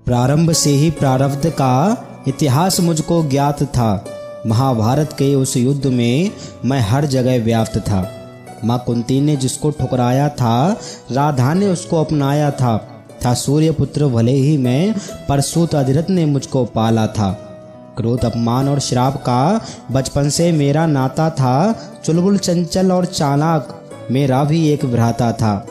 प्रारंभ से ही प्रारब्ध का इतिहास मुझको ज्ञात था। महाभारत के उस युद्ध में मैं हर जगह व्याप्त था। माँ कुंती ने जिसको ठुकराया था, राधा ने उसको अपनाया था सूर्य पुत्र भले ही मैं, पर सूत अधिरथ ने मुझको पाला था। क्रोध अपमान और श्राप का बचपन से मेरा नाता था। चुलबुल चंचल और चालाक मेरा भी एक भ्राता था।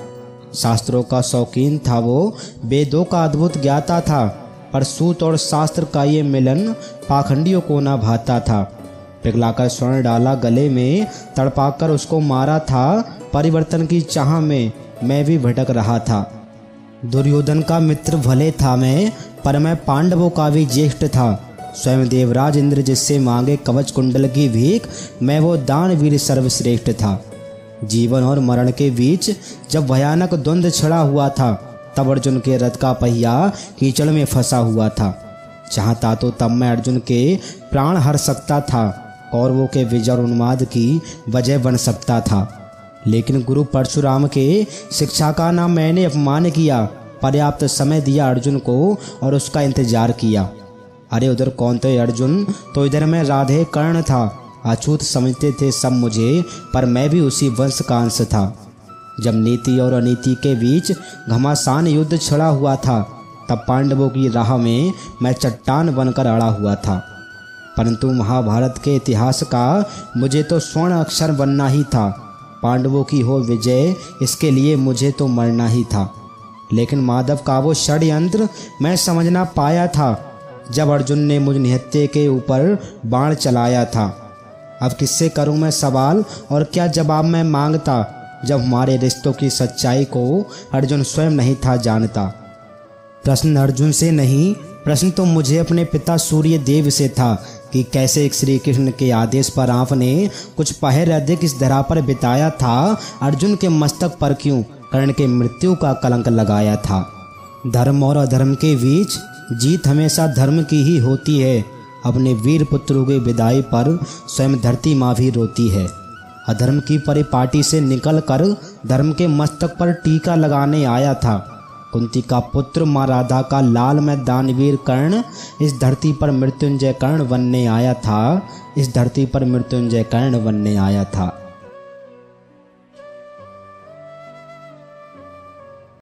शास्त्रों का शौकीन था वो, वेदों का अद्भुत ज्ञाता था, पर सूत और शास्त्र का ये मिलन पाखंडियों को ना भाता था। पिघलाकर स्वर्ण डाला गले में, तड़पाकर उसको मारा था। परिवर्तन की चाह में मैं भी भटक रहा था। दुर्योधन का मित्र भले था मैं, पर मैं पांडवों का भी ज्येष्ठ था। स्वयं देवराज इंद्र जिससे मांगे कवच कुंडल की भीख, मैं वो दानवीर सर्वश्रेष्ठ था। जीवन और मरण के बीच जब भयानक द्वंद्व छिड़ा हुआ था, तब अर्जुन के रथ का पहिया कीचड़ में फंसा हुआ था। चाहता तो तब मैं अर्जुन के प्राण हर सकता था, कौरवों के विजय और उन्माद की वजह बन सकता था। लेकिन गुरु परशुराम के शिक्षा का ना मैंने अपमान किया। पर्याप्त समय दिया अर्जुन को और उसका इंतजार किया। अरे उधर कौन थे अर्जुन, तो इधर मैं राधे कर्ण था। अछूत समझते थे सब मुझे, पर मैं भी उसी वंश का अंश था। जब नीति और अनीति के बीच घमासान युद्ध छिड़ा हुआ था, तब पांडवों की राह में मैं चट्टान बनकर अड़ा हुआ था। परंतु महाभारत के इतिहास का मुझे तो स्वर्ण अक्षर बनना ही था। पांडवों की हो विजय, इसके लिए मुझे तो मरना ही था। लेकिन माधव का वो षड्यंत्र मैं समझ ना पाया था, जब अर्जुन ने मुझ निहत्थे के ऊपर बाण चलाया था। अब किससे करूं मैं सवाल और क्या जवाब मैं मांगता, जब हमारे रिश्तों की सच्चाई को अर्जुन स्वयं नहीं था जानता। प्रश्न अर्जुन से नहीं, प्रश्न तो मुझे अपने पिता सूर्य देव से था कि कैसे एक श्री कृष्ण के आदेश पर आपने कुछ पहर अधिक इस धरा पर बिताया था। अर्जुन के मस्तक पर क्यों कर्ण के मृत्यु का कलंक लगाया था। धर्म और अधर्म के बीच जीत हमेशा धर्म की ही होती है। अपने वीर पुत्रों की विदाई पर स्वयं धरती माँ भी रोती है। अधर्म की परिपाटी से निकलकर धर्म के मस्तक पर टीका लगाने आया था। कुंती का पुत्र माँ राधा का लाल में दानवीर कर्ण इस धरती पर मृत्युंजय कर्ण बनने आया था। इस धरती पर मृत्युंजय कर्ण बनने आया था।